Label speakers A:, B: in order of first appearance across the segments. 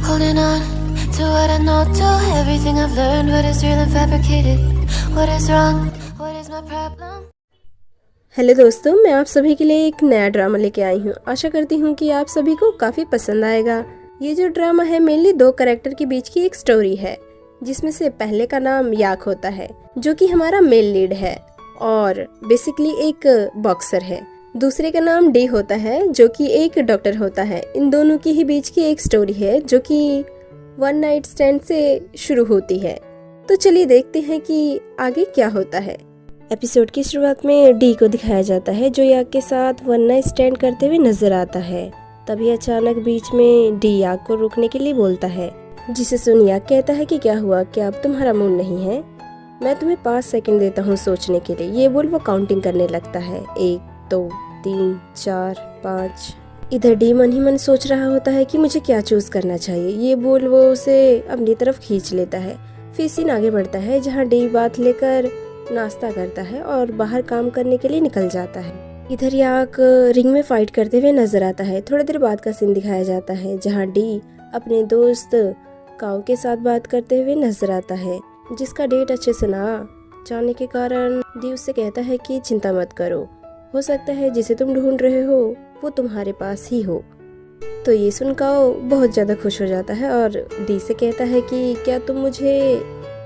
A: Holding on to what I know, to everything I've learned. What is real and fabricated? What is wrong? What is my problem?
B: Hello दोस्तों, मैं आप सभी के लिए एक नया ड्रामा लेके आई हूँ। आशा करती हूँ कि आप सभी को काफ़ी पसंद आएगा। ये जो ड्रामा है मेनली दो कैरेक्टर के बीच की एक स्टोरी है, जिसमें से पहले का नाम याक होता है जो कि हमारा मेल लीड है और बेसिकली एक बॉक्सर है। दूसरे का नाम डी होता है जो कि एक डॉक्टर होता है। इन दोनों की ही बीच की एक स्टोरी है जो कि वन नाइट स्टैंड से शुरू होती है। तो चलिए देखते हैं कि आगे क्या होता है। एपिसोड की शुरुआत में डी को दिखाया जाता है जो याक के साथ वन नाइट स्टैंड करते हुए नजर आता है। तभी अचानक बीच में डी याक को रोकने के लिए बोलता है, जिसे सुन याक कहता है कि क्या हुआ, क्या अब तुम्हारा मूड नहीं है? मैं तुम्हें 5 सेकंड देता हूँ सोचने के लिए। ये बोल वो काउंटिंग करने लगता है, 1 2 3 4 5। इधर डी मन ही मन सोच रहा होता है कि मुझे क्या चूज करना चाहिए। ये बोल वो उसे अपनी तरफ खींच लेता है। फिर सीन आगे बढ़ता है जहाँ डी बात लेकर नाश्ता करता है और बाहर काम करने के लिए निकल जाता है। इधर याक रिंग में फाइट करते हुए नजर आता है। थोड़ी देर बाद का सीन दिखाया जाता है जहाँ डी अपने दोस्त काऊ के साथ बात करते हुए नजर आता है, जिसका डेट अच्छे से ना जाने के कारण डी उससे कहता है कि चिंता मत करो, हो सकता है जिसे तुम ढूंढ रहे हो वो तुम्हारे पास ही हो। तो ये सुन काऊ बहुत ज्यादा खुश हो जाता है और डी से कहता है कि क्या तुम मुझे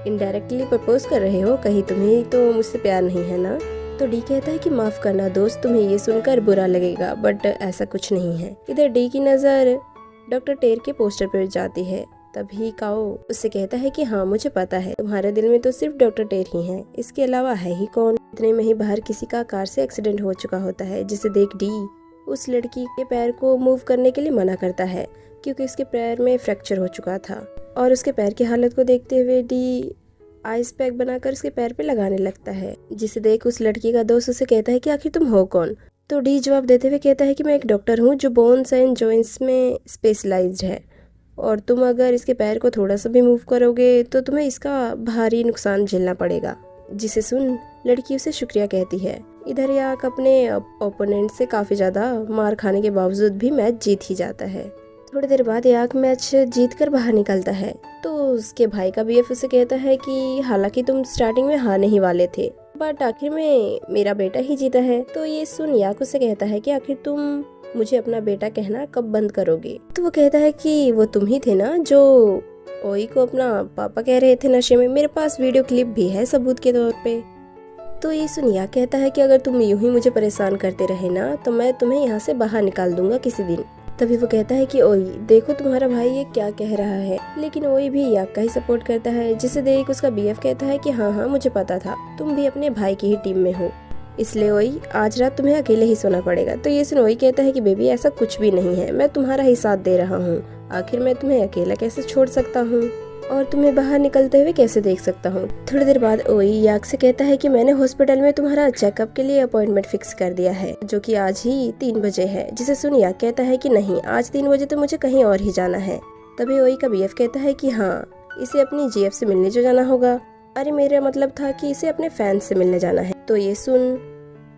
B: इनडायरेक्टली प्रपोज कर रहे हो? कहीं तुम्हें तो मुझसे प्यार नहीं है ना? तो डी कहता है कि माफ करना दोस्त, तुम्हें ये सुनकर बुरा लगेगा बट ऐसा कुछ नहीं है। इधर डी की नजर डॉक्टर टेर के पोस्टर पर जाती है। तभी काओ उससे कहता है कि हाँ मुझे पता है, तुम्हारे दिल में तो सिर्फ डॉक्टर टेर ही है, इसके अलावा है ही कौन? इतने में ही बाहर किसी का कार से एक्सीडेंट हो चुका होता है, जिसे देख डी उस लड़की के पैर को मूव करने के लिए मना करता है क्योंकि उसके पैर में फ्रैक्चर हो चुका था। और उसके पैर की हालत को देखते हुए डी आइस पैक बनाकर उसके पैर पे लगाने लगता है, जिसे देख उस लड़की का दोस्त उसे कहता है कि आखिर तुम हो कौन? तो डी जवाब देते हुए कहता है कि मैं एक डॉक्टर हूँ जो बोन्स एंड जॉइंट्स में स्पेशलाइज्ड है और तुम अगर इसके पैर को थोड़ा सा भी मूव करोगे तो तुम्हें इसका भारी नुकसान झेलना पड़ेगा। जिसे सुन लड़की उसे शुक्रिया कहती है। इधर याक अपने ओपोनेंट से काफी ज्यादा मार खाने के बावजूद भी मैच जीत ही जाता है। थोड़ी देर बाद याक मैच जीत कर बाहर निकलता है तो उसके भाई का बीएफ उसे कहता है कि हालांकि तुम स्टार्टिंग में हारने ही वाले थे बट आखिर में मेरा बेटा ही जीता है। तो ये सुन याक उसे कहता है कि आखिर तुम मुझे अपना बेटा कहना कब बंद करोगे? तो वो कहता है कि वो तुम ही थे ना जो ओई को अपना पापा कह रहे थे नशे में, मेरे पास वीडियो क्लिप भी है सबूत के तौर पे। तो ये सुन याक कहता है कि अगर तुम यूं ही मुझे परेशान करते रहे ना तो मैं तुम्हें यहाँ से बाहर निकाल दूंगा किसी दिन। तभी वो कहता है कि ओई देखो तुम्हारा भाई ये क्या कह रहा है, लेकिन ओई भी याक का ही सपोर्ट करता है, जिसे देख उसका बीएफ कहता है कि हाँ हाँ मुझे पता था, तुम भी अपने भाई की ही टीम में हो, इसलिए ओई आज रात तुम्हें अकेले ही सोना पड़ेगा। तो ये सुन ओई कहता है कि बेबी ऐसा कुछ भी नहीं है, मैं तुम्हारा ही साथ दे रहा हूँ, आखिर मैं तुम्हें अकेला कैसे छोड़ सकता हूँ और तुम्हें बाहर निकलते हुए कैसे देख सकता हूँ। थोड़ी देर बाद ओई याक से कहता है कि मैंने हॉस्पिटल में तुम्हारा चेकअप के लिए अपॉइंटमेंट फिक्स कर दिया है जो कि आज ही 3 बजे है। जिसे सुन याक कहता है कि नहीं, आज 3 बजे तो मुझे कहीं और ही जाना है। तभी ओई का बीएफ कहता है कि हाँ इसे अपनी जीएफ से मिलने जो जाना होगा। अरे मेरा मतलब था कि इसे अपने फैंस से मिलने जाना है। तो ये सुन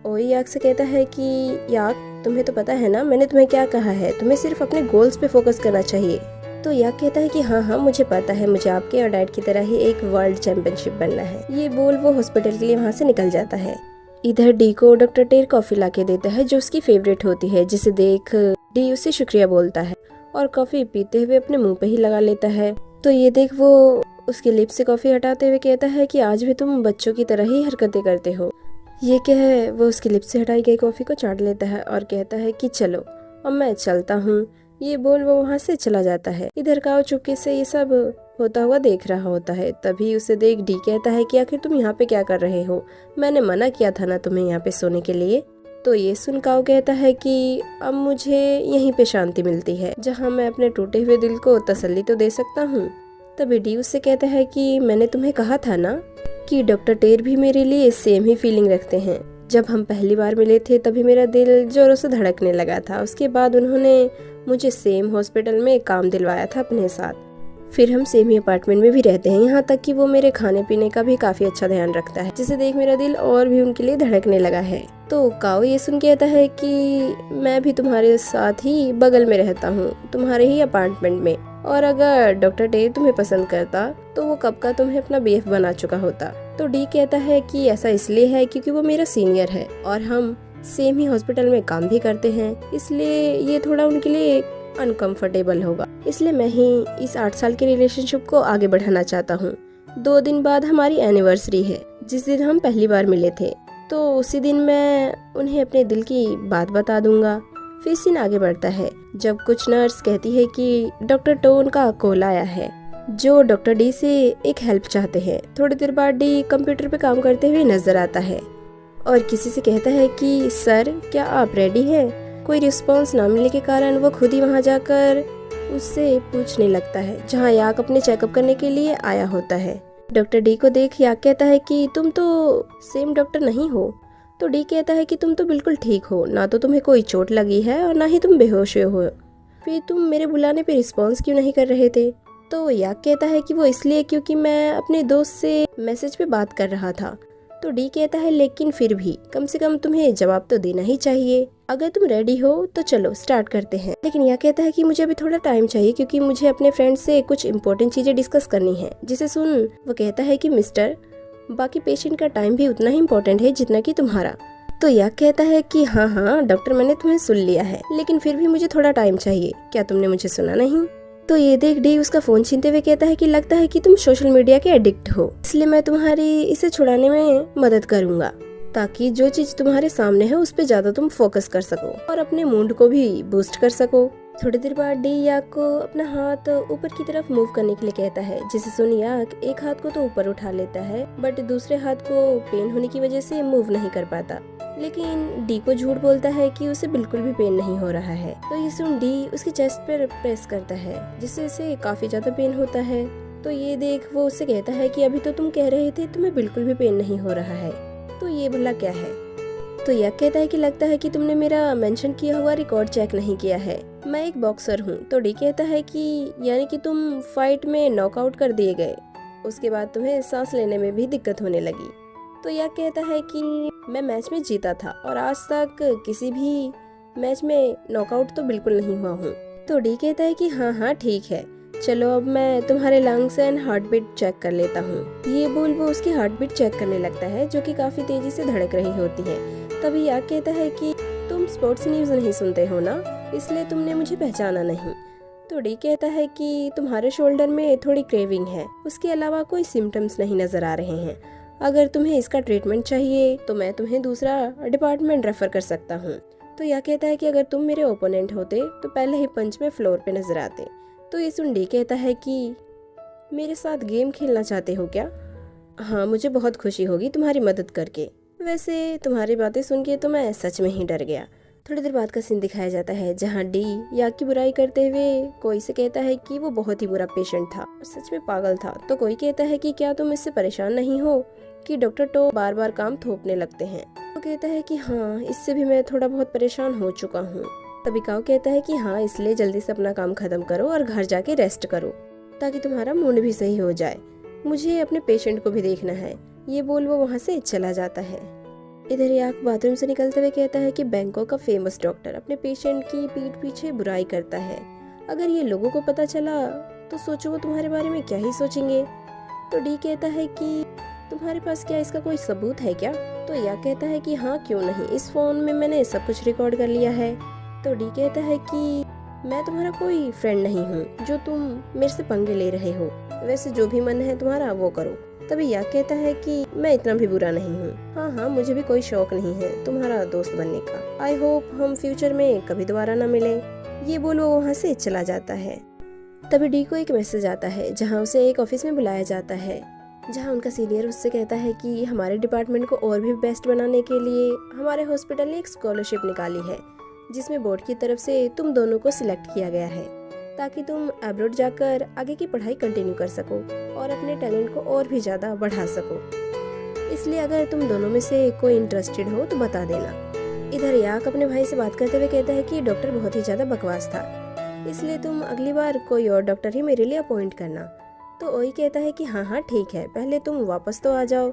B: ओई याक से कहता है कि याक तुम्हें तो पता है ना मैंने तुम्हें क्या कहा है, तुम्हें सिर्फ अपने गोल्स पे फोकस करना चाहिए। तो याक कहता है कि हाँ हाँ मुझे पता है, मुझे आपके और डैड की तरह ही एक वर्ल्ड चैंपियनशिप बनना है। ये बोल वो हॉस्पिटल के लिए वहाँ से निकल जाता है। इधर डी को डॉक्टर टेर कॉफी लाके देता है जो उसकी फेवरेट होती है, जिसे देख डी उसे शुक्रिया बोलता है और कॉफी पीते हुए अपने मुंह पे ही लगा लेता है। तो ये देख वो उसके लिप से कॉफी हटाते हुए कहता है कि आज भी तुम बच्चों की तरह ही हरकतें करते हो। ये कह वो उसके लिप से हटाई गई कॉफी को चाट लेता है और कहता है कि चलो अब मैं चलता हूँ। ये बोल वो वहाँ से चला जाता है। इधर काओ चुपके से ये सब होता हुआ देख रहा होता है। तभी उसे देख डी कहता है कि आखिर तुम यहाँ पे क्या कर रहे हो, मैंने मना किया था ना तुम्हें यहाँ पे सोने के लिए। तो ये सुन काओ कहता है कि अब मुझे यहीं पे शांति मिलती है जहाँ मैं अपने टूटे हुए दिल को तसल्ली तो दे सकता हूँ। तभी डी उससे कहता है कि मैंने तुम्हें कहा था ना कि डॉक्टर टेर भी मेरे लिए सेम ही फीलिंग रखते हैं। जब हम पहली बार मिले थे तभी मेरा दिल जोरों से धड़कने लगा था, उसके बाद उन्होंने मुझे सेम हॉस्पिटल में काम दिलवाया था अपने साथ, फिर हम सेम ही अपार्टमेंट में भी रहते हैं, यहाँ तक कि वो मेरे खाने पीने का भी काफी अच्छा ध्यान रखता है, जिसे देख मेरा दिल और भी उनके लिए धड़कने लगा है। तो काओ ये सुन कहता है कि मैं भी तुम्हारे साथ ही बगल में रहता हूँ, तुम्हारे ही अपार्टमेंट में, और अगर डॉक्टर टे तुम्हें पसंद करता तो वो कब का तुम्हें अपना बीएफ बना चुका होता। तो डी कहता है कि ऐसा इसलिए है क्योंकि वो मेरा सीनियर है और हम सेम ही हॉस्पिटल में काम भी करते हैं, इसलिए ये थोड़ा उनके लिए अनकंफर्टेबल होगा। इसलिए मैं ही इस 8 साल के रिलेशनशिप को आगे बढ़ाना चाहता हूँ। 2 दिन बाद हमारी एनिवर्सरी है, जिस दिन हम पहली बार मिले थे, तो उसी दिन मैं उन्हें अपने दिल की बात बता दूंगा। फिर सीन आगे बढ़ता है जब कुछ नर्स कहती है कि डॉक्टर टोन का कॉल आया है, जो डॉक्टर डी से एक हेल्प चाहते हैं। थोड़ी देर बाद डी कंप्यूटर पे काम करते हुए नजर आता है और किसी से कहता है कि सर क्या आप रेडी हैं? कोई रिस्पॉन्स ना मिलने के कारण वो खुद ही वहाँ जाकर उससे पूछने लगता है, जहाँ याक अपने चेकअप करने के लिए आया होता है। डॉक्टर डी को देख याक कहता है कि तुम तो सेम डॉक्टर नहीं हो। तो डी कहता है कि तुम तो बिल्कुल ठीक हो, ना तो तुम्हें कोई चोट लगी है और ना ही तुम बेहोश हो, फिर तुम मेरे बुलाने पे रिस्पॉन्स क्यों नहीं कर रहे थे? तो याक कहता है कि वो इसलिए क्योंकि मैं अपने दोस्त से मैसेज पे बात कर रहा था। तो डी कहता है लेकिन फिर भी कम से कम तुम्हें जवाब तो देना ही चाहिए। अगर तुम रेडी हो तो चलो स्टार्ट करते हैं। लेकिन याक कहता है कि मुझे अभी थोड़ा टाइम चाहिए क्योंकि मुझे अपने फ्रेंड से कुछ इम्पोर्टेंट चीजें डिस्कस करनी है। जिसे सुन वो कहता है कि मिस्टर, बाकी पेशेंट का टाइम भी उतना ही इम्पोर्टेंट है जितना कि तुम्हारा। तो याक कहता है कि हाँ डॉक्टर, मैंने तुम्हें सुन लिया है, लेकिन फिर भी मुझे थोड़ा टाइम चाहिए। क्या तुमने मुझे सुना नहीं? तो ये देख डी उसका फोन छीनते हुए कहता है कि लगता है कि तुम सोशल मीडिया के एडिक्ट हो, इसलिए मैं तुम्हारी इसे छुड़ाने में मदद करूंगा, ताकि जो चीज तुम्हारे सामने है उस पे ज्यादा तुम फोकस कर सको और अपने मूड को भी बूस्ट कर सको। थोड़ी देर बाद डी याक को अपना हाथ ऊपर की तरफ मूव करने के लिए कहता है, जिसे सुन याक एक हाथ को तो ऊपर उठा लेता है बट दूसरे हाथ को पेन होने की वजह से मूव नहीं कर पाता। लेकिन डी को झूठ बोलता है कि उसे बिल्कुल भी पेन नहीं हो रहा है। तो ये सुन डी उसकी चेस्ट पर प्रेस करता है, जिससे उसे काफी ज्यादा पेन होता है। तो ये देख वो उससे कहता है कि अभी तो तुम कह रहे थे तुम्हें बिल्कुल भी पेन नहीं हो रहा है, तो ये भला क्या है? तो याक कहता है कि लगता है कि तुमने मेरा मेंशन किया हुआ रिकॉर्ड चेक नहीं किया है, मैं एक बॉक्सर हूँ। तो डी कहता है कि यानी कि तुम फाइट में नॉकआउट कर दिए गए, उसके बाद तुम्हें सांस लेने में भी दिक्कत होने लगी। तो याक कहता है कि मैं मैच में जीता था और आज तक किसी भी मैच में नॉकआउट तो बिल्कुल नहीं हुआ हूँ। तो डी कहता है कि हाँ ठीक है, चलो अब मैं तुम्हारे lungs and heart beat check कर लेता हूँ। ये बोल वो उसकी हार्ट बीट चेक करने लगता है, जो कि काफी तेजी से धड़क रही होती है। तभी याक कहता है कि तुम स्पोर्ट्स न्यूज नहीं सुनते हो ना, इसलिए तुमने मुझे पहचाना नहीं। तो डी कहता है कि तुम्हारे शोल्डर में थोड़ी क्रेविंग है, उसके अलावा कोई सिम्टम्स नहीं नजर आ रहे हैं। अगर तुम्हें इसका ट्रीटमेंट चाहिए तो मैं तुम्हें दूसरा डिपार्टमेंट रेफर कर सकता हूँ। तो यह कहता है कि अगर तुम मेरे ओपोनेंट होते तो पहले ही पंच में फ्लोर पे नजर आते। तो ये सुन डी कहता है कि मेरे साथ गेम खेलना चाहते हो क्या? हाँ, मुझे बहुत खुशी होगी तुम्हारी मदद करके। वैसे तुम्हारी बातें सुन के तो मैं सच में ही डर गया। थोड़ी देर बाद का सीन दिखाया जाता है जहाँ डी याक की बुराई करते हुए कोई से कहता है कि वो बहुत ही बुरा पेशेंट था, सच में पागल था। तो कोई कहता है कि क्या तुम इससे परेशान नहीं हो कि डॉक्टर टो बार बार काम थोपने लगते हैं? तो कहता है कि हाँ, इससे भी मैं थोड़ा बहुत परेशान हो चुका हूँ। तभी काऊ कहता है कि हाँ, इसलिए जल्दी से अपना काम खत्म करो और घर जाके रेस्ट करो ताकि तुम्हारा मूड भी सही हो जाए। मुझे अपने पेशेंट को भी देखना है। ये बोल वो वहाँ से चला जाता है। इधर याक बाथरूम से निकलते हुए कहता है कि बैंकॉक का फेमस डॉक्टर अपने पेशेंट की पीठ पीछे बुराई करता है। अगर ये लोगों को पता चला तो सोचो वो तुम्हारे बारे में क्या ही सोचेंगे। तो डी कहता है कि तुम्हारे पास क्या इसका कोई सबूत है क्या? तो याक कहता है कि हाँ, क्यों नहीं, इस फोन में मैंने सब कुछ रिकॉर्ड कर लिया है। तो डी कहता है कि मैं तुम्हारा कोई फ्रेंड नहीं हूँ जो तुम मेरे से पंगे ले रहे हो, वैसे जो भी मन है तुम्हारा वो करो। तभी याक कहता है कि मैं इतना भी बुरा नहीं हूँ। हाँ, मुझे भी कोई शौक नहीं है तुम्हारा दोस्त बनने का। आई होप हम फ्यूचर में कभी दोबारा न मिले। ये बोल वो वहाँ से चला जाता है। तभी डी को एक मैसेज आता है जहाँ उसे एक ऑफिस में बुलाया जाता है, जहाँ उनका सीनियर उससे कहता है कि हमारे डिपार्टमेंट को और भी बेस्ट बनाने के लिए हमारे हॉस्पिटल ने एक स्कॉलरशिप निकाली है, जिसमें बोर्ड की तरफ से तुम दोनों को सिलेक्ट किया गया है ताकि तुम अब्रॉड जाकर आगे की पढ़ाई कंटिन्यू कर सको और अपने टैलेंट को और भी ज्यादा बढ़ा सको। इसलिए अगर तुम दोनों में से कोई इंटरेस्टेड हो तो बता देना। इधर याक अपने भाई से बात करते हुए कहता है कि डॉक्टर बहुत ही ज्यादा बकवास था, इसलिए तुम अगली बार कोई और डॉक्टर ही मेरे लिए अपॉइंट करना। तो ओई कहता है कि हाँ ठीक है, पहले तुम वापस तो आ जाओ,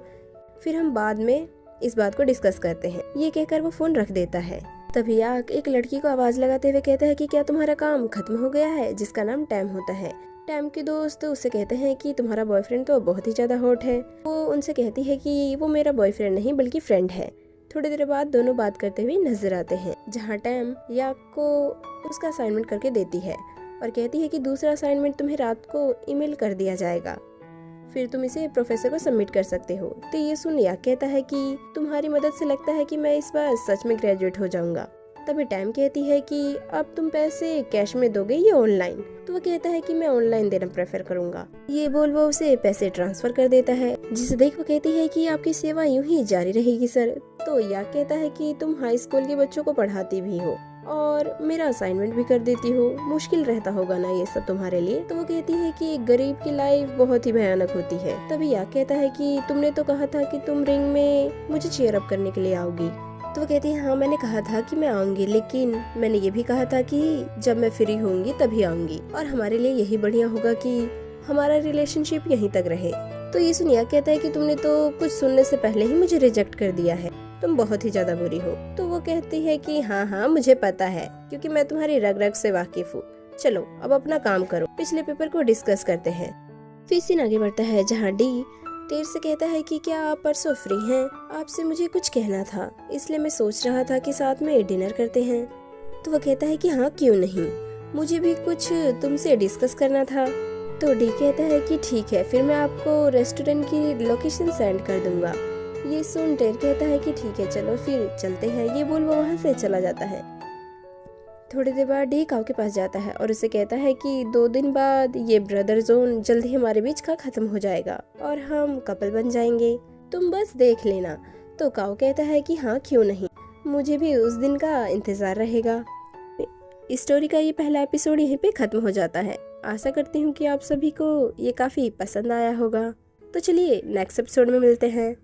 B: फिर हम बाद में इस बात को डिस्कस करते हैं। ये कहकर वो फोन रख देता है। तभी याक एक लड़की को आवाज लगाते हुए कहता है कि क्या तुम्हारा काम खत्म हो गया है, जिसका नाम टैम होता है। टैम के दोस्त उससे कहते हैं कि तुम्हारा बॉयफ्रेंड तो बहुत ही ज़्यादा हॉट है। वो उनसे कहती है कि वो मेरा बॉयफ्रेंड नहीं बल्कि फ्रेंड है। थोड़ी देर बाद दोनों बात करते हुए नजर आते हैं, जहाँ टैम याक को उसका असाइनमेंट करके देती है और कहती है कि दूसरा असाइनमेंट तुम्हें रात को ईमेल कर दिया जाएगा, फिर तुम इसे प्रोफेसर को सबमिट कर सकते हो। तो ये सुन याक कहता है कि तुम्हारी मदद से लगता है कि मैं इस बार सच में ग्रेजुएट हो जाऊंगा। तभी टैम कहती है कि अब तुम पैसे कैश में दोगे या ऑनलाइन। तो वो कहता है कि मैं ऑनलाइन देना प्रेफर करूंगा। ये बोल वो उसे पैसे ट्रांसफर कर देता है, जिसे देख वो कहती है कि आपकी सेवा यूं ही जारी रहेगी सर। तो याक कहता है कि तुम हाई स्कूल के बच्चों को पढ़ाती भी हो और मेरा असाइनमेंट भी कर देती हो, मुश्किल रहता होगा ना ये सब तुम्हारे लिए। तो वो कहती है कि एक गरीब की लाइफ बहुत ही भयानक होती है। तभी याक कहता है कि तुमने तो कहा था कि तुम रिंग में मुझे चीयर अप करने के लिए आओगी। तो वो कहती है हाँ मैंने कहा था कि मैं आऊंगी, लेकिन मैंने ये भी कहा था कि जब मैं फ्री होंगी तभी आऊंगी और हमारे लिए यही बढ़िया होगा कि हमारा रिलेशनशिप यहीं तक रहे। तो ये सुन याक कहता है कि तुमने तो कुछ सुनने से पहले ही मुझे रिजेक्ट कर दिया है, तुम बहुत ही ज्यादा बुरी हो। तो वो कहती है कि हाँ मुझे पता है, क्योंकि मैं तुम्हारी रग रग से वाकिफ हूँ। चलो अब अपना काम करो, पिछले पेपर को डिस्कस करते हैं। फिर सीन आगे बढ़ता है, जहाँ डी टेर से कहता है कि क्या आप परसों फ्री हैं? आपसे मुझे कुछ कहना था, इसलिए मैं सोच रहा था कि साथ में डिनर करते हैं। तो वो कहता है कि हाँ क्यों नहीं, मुझे भी कुछ तुमसे डिस्कस करना था। तो डी कहता है कि ठीक है, फिर मैं आपको रेस्टोरेंट की लोकेशन सेंड कर दूंगा। ये सुन टेर कहता है कि ठीक है चलो फिर चलते हैं। ये बोल वो वहाँ से चला जाता है। थोड़ी देर बाद डी काव के पास जाता है और उसे कहता है कि 2 दिन बाद ये ब्रदर जोन जल्द ही हमारे बीच का खत्म हो जाएगा और हम कपल बन जाएंगे, तुम बस देख लेना। तो काव कहता है कि हाँ क्यों नहीं, मुझे भी उस दिन का इंतजार रहेगा। इस स्टोरी का ये पहला एपिसोड यहीं पे खत्म हो जाता है। आशा करती हूँ कि आप सभी को ये काफी पसंद आया होगा। तो चलिए नेक्स्ट एपिसोड में मिलते हैं।